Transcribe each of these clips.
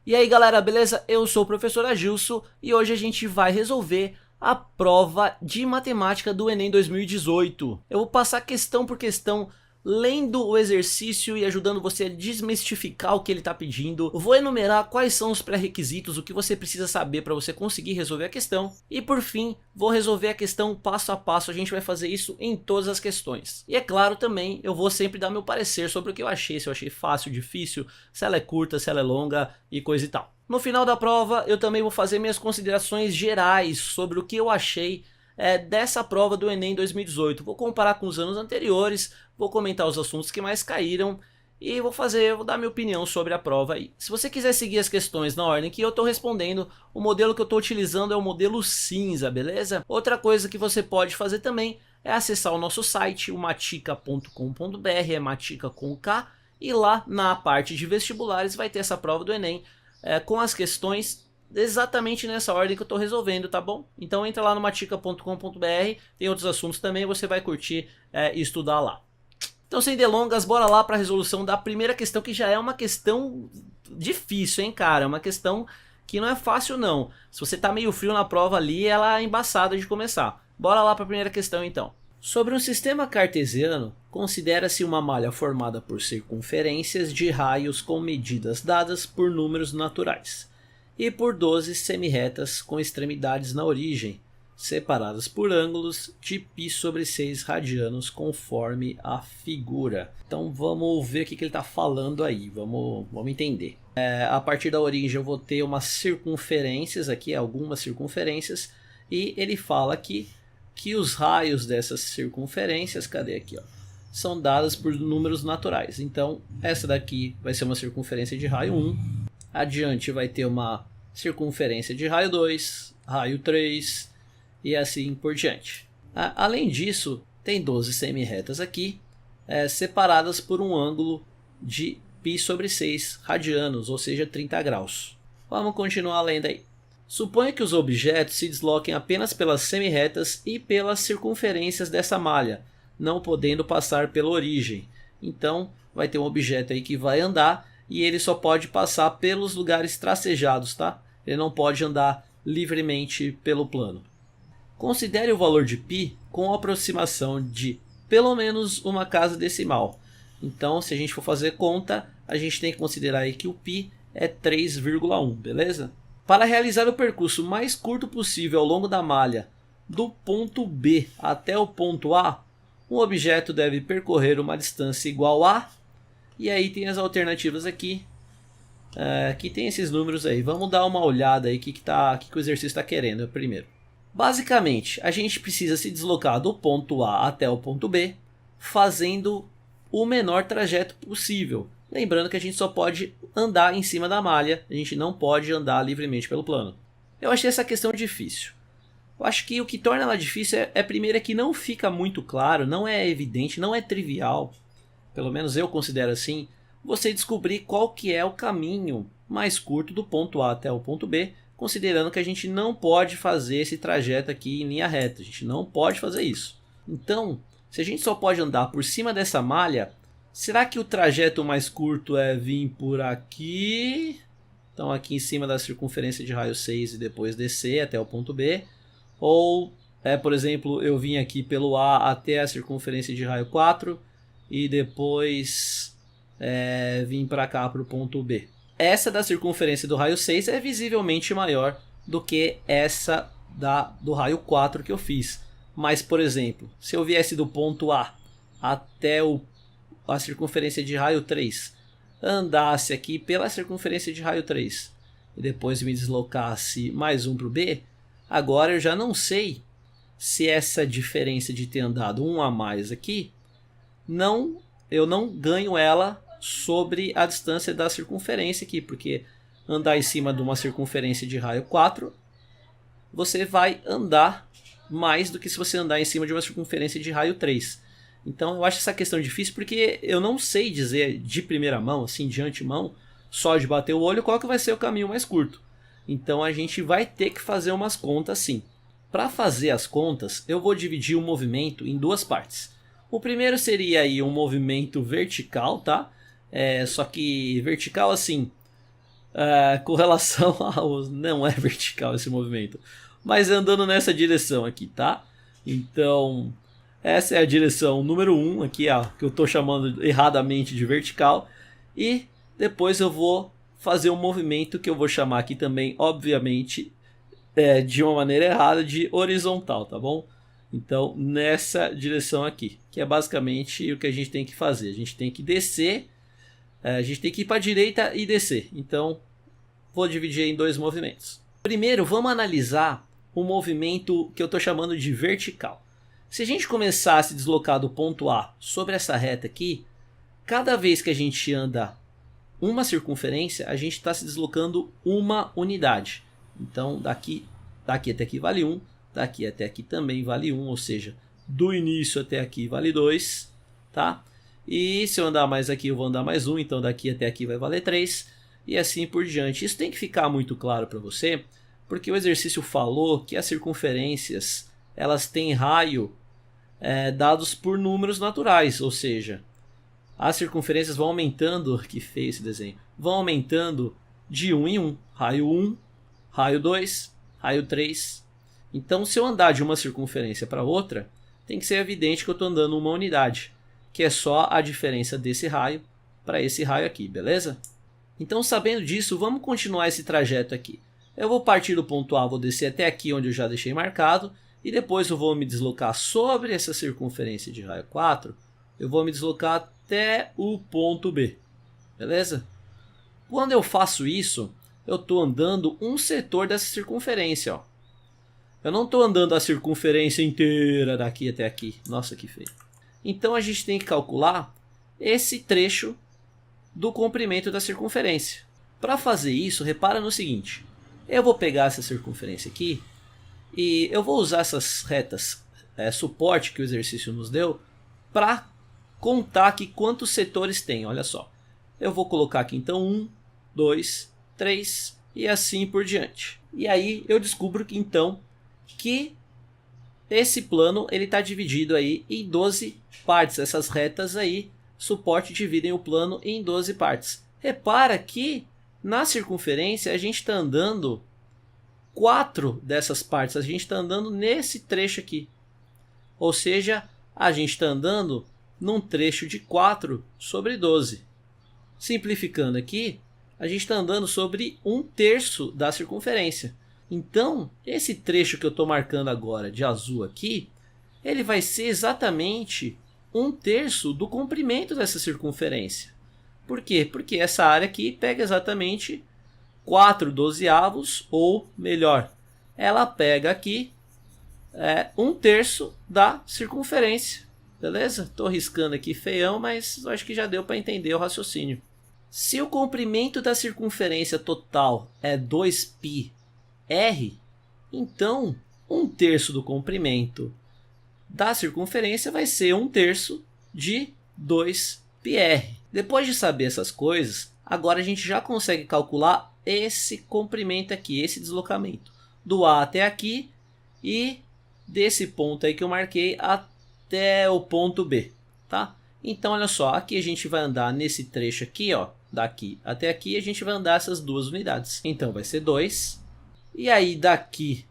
E aí galera, beleza? Eu sou o professor Agilson e hoje a gente vai resolver a prova de matemática do Enem 2018. Eu vou passar questão por questão, lendo o exercício e ajudando você a desmistificar o que ele está pedindo. Eu vou enumerar quais são os pré-requisitos, o que você precisa saber para você conseguir resolver a questão. E por fim, vou resolver a questão passo a passo, a gente vai fazer isso em todas as questões. E é claro também, eu vou sempre dar meu parecer sobre o que eu achei, se eu achei fácil, difícil, se ela é curta, se ela é longa e coisa e tal. No final da prova, eu também vou fazer minhas considerações gerais sobre o que eu achei dessa prova do Enem 2018. Vou comparar com os anos anteriores, vou comentar os assuntos que mais caíram e vou dar minha opinião sobre a prova aí. Se você quiser seguir as questões na ordem que eu estou respondendo, o modelo que eu estou utilizando é o modelo cinza, beleza? Outra coisa que você pode fazer também é acessar o nosso site, o matica.com.br, é Matica com K, e lá na parte de vestibulares vai ter essa prova do Enem com as questões exatamente nessa ordem que eu estou resolvendo, tá bom? Então entra lá no matica.com.br, tem outros assuntos também, você vai curtir e estudar lá. Então sem delongas, bora lá para a resolução da primeira questão, que já é uma questão difícil, hein, cara? É uma questão que não é fácil não. Se você tá meio frio na prova ali, ela é embaçada de começar. Bora lá para a primeira questão então. Sobre um sistema cartesiano, considera-se uma malha formada por circunferências de raios com medidas dadas por números naturais e por 12 semirretas com extremidades na origem, separadas por ângulos de π/6 radianos conforme a figura. Então vamos ver o que ele está falando aí, vamos entender. A partir da origem eu vou ter umas circunferências aqui, algumas circunferências, e ele fala aqui que os raios dessas circunferências, cadê aqui, ó, são dadas por números naturais. Então essa daqui vai ser uma circunferência de raio 1, adiante vai ter uma circunferência de raio 2, raio 3 e assim por diante. Além disso, tem 12 semirretas aqui, separadas por um ângulo de π/6 radianos, ou seja, 30 graus. Vamos continuar lendo aí. Suponha que os objetos se desloquem apenas pelas semirretas e pelas circunferências dessa malha, não podendo passar pela origem. Então vai ter um objeto aí que vai andar e ele só pode passar pelos lugares tracejados, tá? Ele não pode andar livremente pelo plano. Considere o valor de π com aproximação de pelo menos uma casa decimal. Então, se a gente for fazer conta, a gente tem que considerar aí que o π é 3,1, beleza? Para realizar o percurso mais curto possível ao longo da malha, do ponto B até o ponto A, um objeto deve percorrer uma distância igual a... E aí tem as alternativas aqui, que tem esses números aí. Vamos dar uma olhada aí o que o exercício está querendo primeiro. Basicamente, a gente precisa se deslocar do ponto A até o ponto B, fazendo o menor trajeto possível. Lembrando que a gente só pode andar em cima da malha, a gente não pode andar livremente pelo plano. Eu achei essa questão difícil. Eu acho que o que torna ela difícil primeiro que não fica muito claro, não é evidente, não é trivial, pelo menos eu considero assim, você descobrir qual que é o caminho mais curto do ponto A até o ponto B, considerando que a gente não pode fazer esse trajeto aqui em linha reta, a gente não pode fazer isso. Então, se a gente só pode andar por cima dessa malha, será que o trajeto mais curto é vir por aqui? Então aqui em cima da circunferência de raio 6 e depois descer até o ponto B. Ou, por exemplo, eu vim aqui pelo A até a circunferência de raio 4 e depois vim para cá para o ponto B. Essa da circunferência do raio 6 é visivelmente maior do que essa do raio 4 que eu fiz. Mas, por exemplo, se eu viesse do ponto A até a circunferência de raio 3, andasse aqui pela circunferência de raio 3 e depois me deslocasse mais um para o B, agora eu já não sei se essa diferença de ter andado um a mais aqui, eu não ganho ela sobre a distância da circunferência aqui, porque andar em cima de uma circunferência de raio 4, você vai andar mais do que se você andar em cima de uma circunferência de raio 3. Então eu acho essa questão difícil porque eu não sei dizer de primeira mão, assim, de antemão, só de bater o olho, qual que vai ser o caminho mais curto. Então a gente vai ter que fazer umas contas sim. Para fazer as contas, eu vou dividir o movimento em duas partes. O primeiro seria aí um movimento vertical, tá? Só que vertical assim, com relação ao... Não é vertical esse movimento, mas andando nessa direção aqui, tá? Então, essa é a direção número 1 aqui, ó, que eu estou chamando erradamente de vertical. E depois eu vou fazer um movimento que eu vou chamar aqui também, obviamente, de uma maneira errada, de horizontal, tá bom? Então, nessa direção aqui, que é basicamente o que a gente tem que fazer. A gente tem que descer, a gente tem que ir para a direita e descer. Então, vou dividir em dois movimentos. Primeiro, vamos analisar o movimento que eu estou chamando de vertical. Se a gente começar a se deslocar do ponto A sobre essa reta aqui, cada vez que a gente anda uma circunferência, a gente está se deslocando uma unidade. Então, daqui até aqui vale 1, daqui até aqui também vale 1, ou seja, do início até aqui vale 2, tá? E se eu andar mais aqui, eu vou andar mais 1, então daqui até aqui vai valer 3, e assim por diante. Isso tem que ficar muito claro para você, porque o exercício falou que as circunferências, elas têm raio dados por números naturais, ou seja, as circunferências vão aumentando, que feio esse desenho, vão aumentando de 1 em 1, raio 1, raio 2, raio 3. Então, se eu andar de uma circunferência para outra, tem que ser evidente que eu estou andando uma unidade, que é só a diferença desse raio para esse raio aqui, beleza? Então, sabendo disso, vamos continuar esse trajeto aqui. Eu vou partir do ponto A, vou descer até aqui onde eu já deixei marcado, e depois eu vou me deslocar sobre essa circunferência de raio 4, eu vou me deslocar até o ponto B, beleza? Quando eu faço isso, eu estou andando um setor dessa circunferência, ó. Eu não estou andando a circunferência inteira daqui até aqui. Nossa, que feio. Então a gente tem que calcular esse trecho do comprimento da circunferência. Para fazer isso, repara no seguinte. Eu vou pegar essa circunferência aqui e eu vou usar essas retas suporte que o exercício nos deu para contar aqui quantos setores tem. Olha só. Eu vou colocar aqui então 1, 2, 3 e assim por diante. E aí eu descubro que então que esse plano ele está dividido aí em 12 partes. Essas retas aí, suporte, dividem o plano em 12 partes. Repara que na circunferência a gente está andando 4 dessas partes. A gente está andando nesse trecho aqui. Ou seja, a gente está andando num trecho de 4 sobre 12. Simplificando aqui, a gente está andando sobre 1/3 da circunferência. Então, esse trecho que eu estou marcando agora de azul aqui, ele vai ser exatamente 1/3 do comprimento dessa circunferência. Por quê? Porque essa área aqui pega exatamente 4/12, ou melhor, ela pega aqui 1/3 da circunferência. Beleza? Estou riscando aqui feião, mas acho que já deu para entender o raciocínio. Se o comprimento da circunferência total é 2πr, então 1/3 do comprimento da circunferência vai ser 1/3 de 2πr. Depois de saber essas coisas, agora a gente já consegue calcular esse comprimento aqui, esse deslocamento. Do A até aqui e desse ponto aí que eu marquei até o ponto B, tá? Então olha só, aqui a gente vai andar nesse trecho aqui, ó, daqui até aqui a gente vai andar essas duas unidades. Então vai ser 2. E aí daqui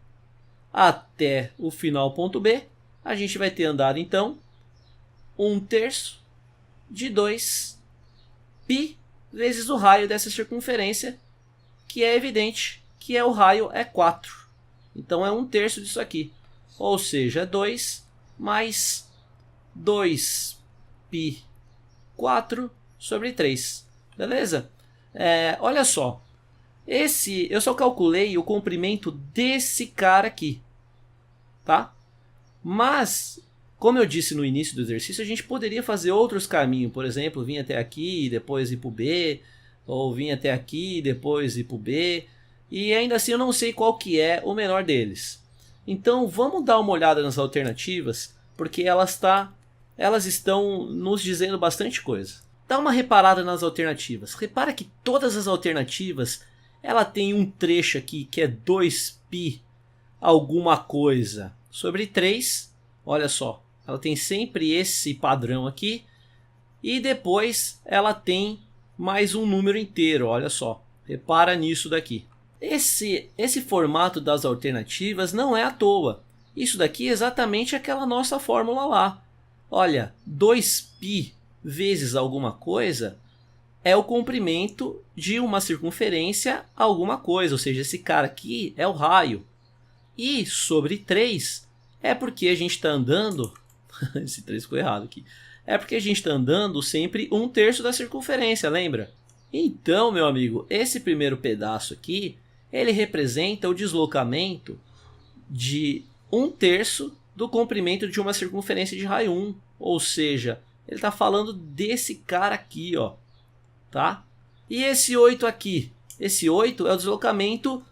até o final ponto B, a gente vai ter andado então 1/3 de 2π vezes o raio dessa circunferência, que é evidente que o raio é 4. Então é 1/3 disso aqui. Ou seja, 2 mais 2π4 sobre 3. Beleza? Olha só. Eu só calculei o comprimento desse cara aqui. Tá? Mas, como eu disse no início do exercício, a gente poderia fazer outros caminhos. Por exemplo, vir até aqui e depois ir para o B. Ou vir até aqui e depois ir para o B. E ainda assim eu não sei qual que é o menor deles. Então vamos dar uma olhada nas alternativas, porque elas estão nos dizendo bastante coisa. Dá uma reparada nas alternativas. Repara que todas as alternativas ela tem um trecho aqui que é 2π alguma coisa sobre 3. Olha só, ela tem sempre esse padrão aqui. E depois ela tem mais um número inteiro, olha só. Repara nisso daqui. Esse formato das alternativas não é à toa. Isso daqui é exatamente aquela nossa fórmula lá. Olha, 2π vezes alguma coisa é o comprimento de uma circunferência alguma coisa. Ou seja, esse cara aqui é o raio. E sobre 3 é porque a gente está andando... esse 3 ficou errado aqui. É porque a gente está andando sempre 1/3 da circunferência, lembra? Então, meu amigo, esse primeiro pedaço aqui, ele representa o deslocamento de 1/3 do comprimento de uma circunferência de raio 1. Ou seja, ele está falando desse cara aqui, ó. Tá? E esse 8 aqui? Esse 8 é o deslocamento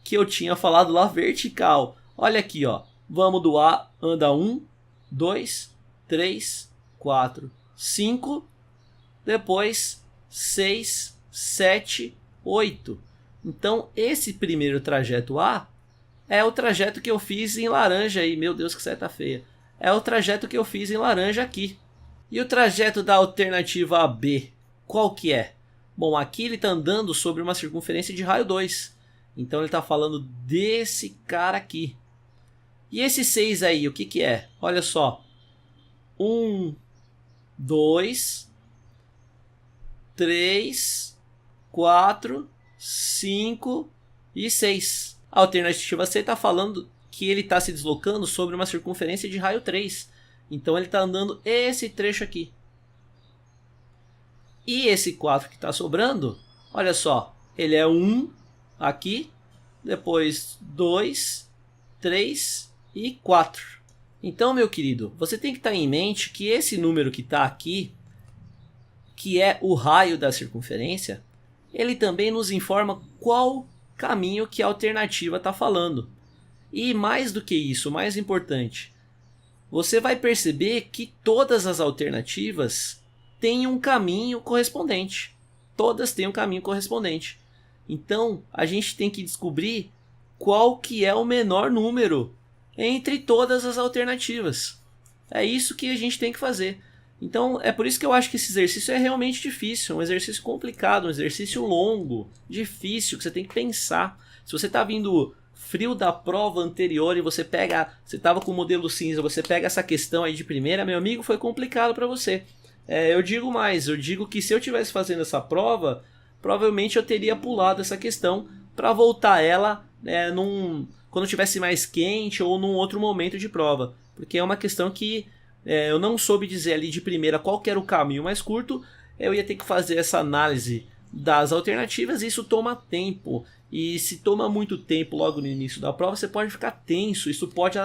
que eu tinha falado lá vertical. Olha aqui, ó. Vamos do A, anda 1, 2, 3, 4, 5. Depois 6, 7, 8. Então, esse primeiro trajeto A é o trajeto que eu fiz em laranja aí. Meu Deus, que seta feia. É o trajeto que eu fiz em laranja aqui. E o trajeto da alternativa B, qual que é? Bom, aqui ele está andando sobre uma circunferência de raio 2. Então, ele está falando desse cara aqui. E esse 6 aí, o que que é? Olha só. 1, 2, 3, 4, 5 e 6. A alternativa C está falando que ele está se deslocando sobre uma circunferência de raio 3. Então ele está andando esse trecho aqui. E esse 4 que está sobrando, olha só, ele é 1 aqui, depois 2, 3 e 4. Então, meu querido, você tem que estar em mente que esse número que está aqui, que é o raio da circunferência, ele também nos informa qual caminho que a alternativa está falando. E mais do que isso, mais importante, você vai perceber que todas as alternativas têm um caminho correspondente. Todas têm um caminho correspondente. Então, a gente tem que descobrir qual que é o menor número entre todas as alternativas. É isso que a gente tem que fazer. Então, é por isso que eu acho que esse exercício é realmente difícil, um exercício complicado, um exercício longo, difícil, que você tem que pensar. Se você está vindo frio da prova anterior e você estava com o modelo cinza, você pega essa questão aí de primeira, meu amigo, foi complicado para você. Eu digo mais, eu digo que se eu estivesse fazendo essa prova, provavelmente eu teria pulado essa questão para voltar ela quando estivesse mais quente ou num outro momento de prova. Porque é uma questão que eu não soube dizer ali de primeira qual que era o caminho mais curto. Eu ia ter que fazer essa análise das alternativas e isso toma tempo. E se toma muito tempo logo no início da prova, você pode ficar tenso. Isso pode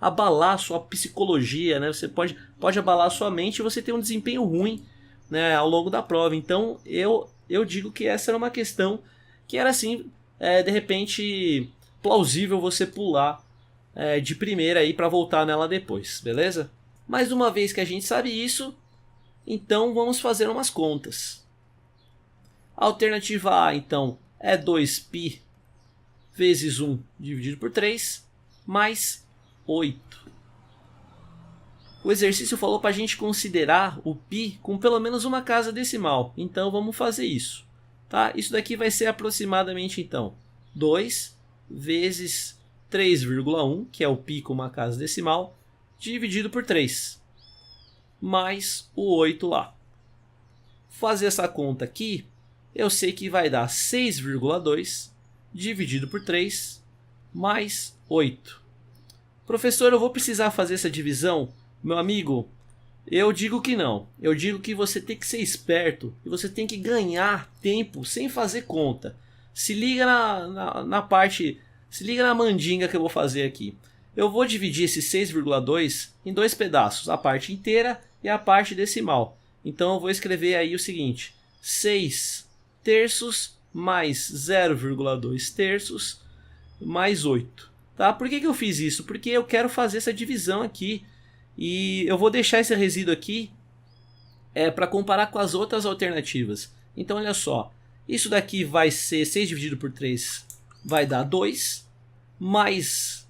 abalar a sua psicologia, né? Você pode abalar a sua mente e você ter um desempenho ruim, né, ao longo da prova. Então eu digo que essa era uma questão que era assim, de repente plausível você pular de primeira aí para voltar nela depois, beleza? Mas uma vez que a gente sabe isso, então vamos fazer umas contas. A alternativa A, então, é 2π vezes 1 dividido por 3, mais 8. O exercício falou para a gente considerar o π com pelo menos uma casa decimal. Então vamos fazer isso. Tá? Isso daqui vai ser aproximadamente, então, 2 vezes 3,1, que é o π com uma casa decimal, dividido por 3, mais o 8 lá. Fazer essa conta aqui, eu sei que vai dar 6,2 dividido por 3, mais 8. Professor, eu vou precisar fazer essa divisão? Meu amigo, eu digo que não. Eu digo que você tem que ser esperto e você tem que ganhar tempo sem fazer conta. Se liga na parte, se liga na mandinga que eu vou fazer aqui. Eu vou dividir esse 6,2 em dois pedaços, a parte inteira e a parte decimal. Então eu vou escrever aí o seguinte: 6 terços mais 0,2 terços mais 8. Tá? Por que eu fiz isso? Porque eu quero fazer essa divisão aqui. E eu vou deixar esse resíduo aqui para comparar com as outras alternativas. Então olha só, isso daqui vai ser 6 dividido por 3, vai dar 2, mais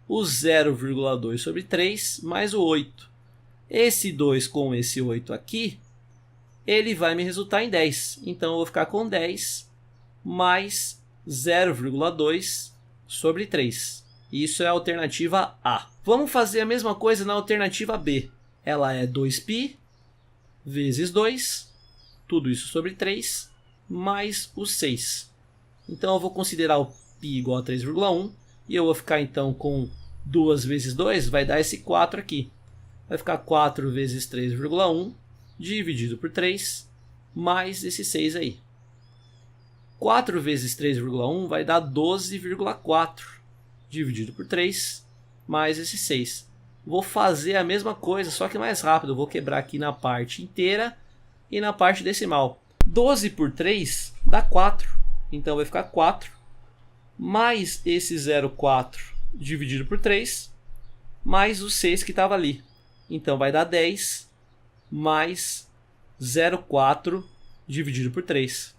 o 0,2 sobre 3, mais o 8. Esse 2 com esse 8 aqui, ele vai me resultar em 10. Então eu vou ficar com 10 mais 0,2 sobre 3. Isso é a alternativa A. Vamos fazer a mesma coisa na alternativa B. Ela é 2π vezes 2, tudo isso sobre 3, mais o 6. Então eu vou considerar o π igual a 3,1 e eu vou ficar então com 2 vezes 2, vai dar esse 4 aqui. Vai ficar 4 vezes 3,1 dividido por 3, mais esse 6 aí. 4 vezes 3,1 vai dar 12,4 dividido por 3, mais esse 6. Vou fazer a mesma coisa, só que mais rápido. Vou quebrar aqui na parte inteira e na parte decimal. 12 por 3 dá 4. Então vai ficar 4 mais esse 0,4 dividido por 3, mais o 6 que estava ali. Então vai dar 10 mais 0,4 dividido por 3.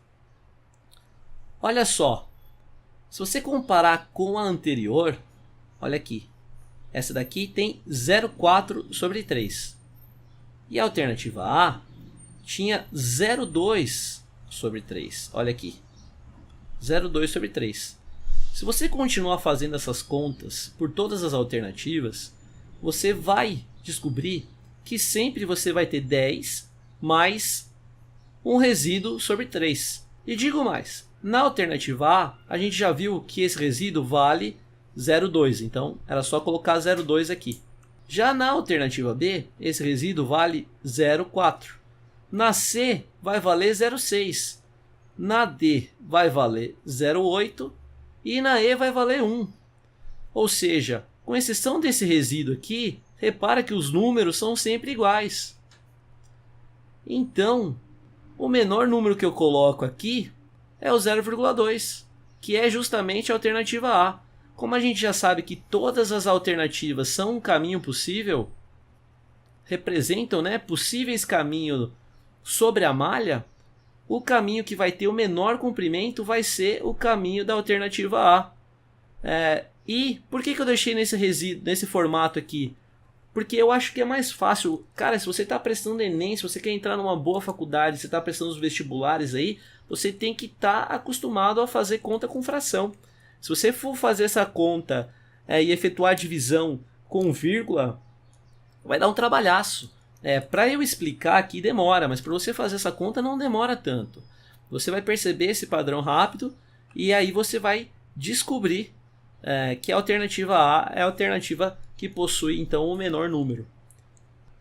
Olha só, se você comparar com a anterior, olha aqui. Essa daqui tem 0,4 sobre 3. E a alternativa A tinha 0,2 sobre 3. Olha aqui. 0,2 sobre 3. Se você continuar fazendo essas contas por todas as alternativas, você vai descobrir que sempre você vai ter 10 mais um resíduo sobre 3. E digo mais, na alternativa A, a gente já viu que esse resíduo vale 0,2, então era só colocar 0,2 aqui. Já na alternativa B, esse resíduo vale 0,4. Na C vai valer 0,6. Na D vai valer 0,8 e na E vai valer 1. Ou seja, com exceção desse resíduo aqui, repara que os números são sempre iguais. Então, o menor número que eu coloco aqui é o 0,2, que é justamente a alternativa A. Como a gente já sabe que todas as alternativas são um caminho possível, representam, possíveis caminhos sobre a malha, o caminho que vai ter o menor comprimento vai ser o caminho da alternativa A. E por que eu deixei nesse formato aqui? Porque eu acho que é mais fácil. Cara, se você está prestando Enem, se você quer entrar numa boa faculdade, se está prestando os vestibulares aí, você tem que estar acostumado a fazer conta com fração. Se você for fazer essa conta e efetuar a divisão com vírgula, vai dar um trabalhaço. Para eu explicar aqui demora, mas para você fazer essa conta não demora tanto. Você vai perceber esse padrão rápido e aí você vai descobrir que a alternativa A é a alternativa que possui então o menor número.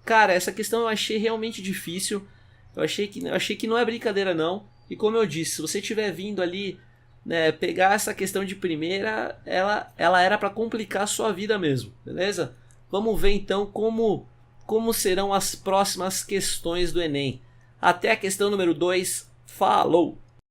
Cara, essa questão eu achei realmente difícil. Eu achei que não é brincadeira não. E como eu disse, se você estiver vindo ali pegar essa questão de primeira, ela era para complicar a sua vida mesmo, beleza? Vamos ver então como serão as próximas questões do Enem. Até a questão número 2. Falou!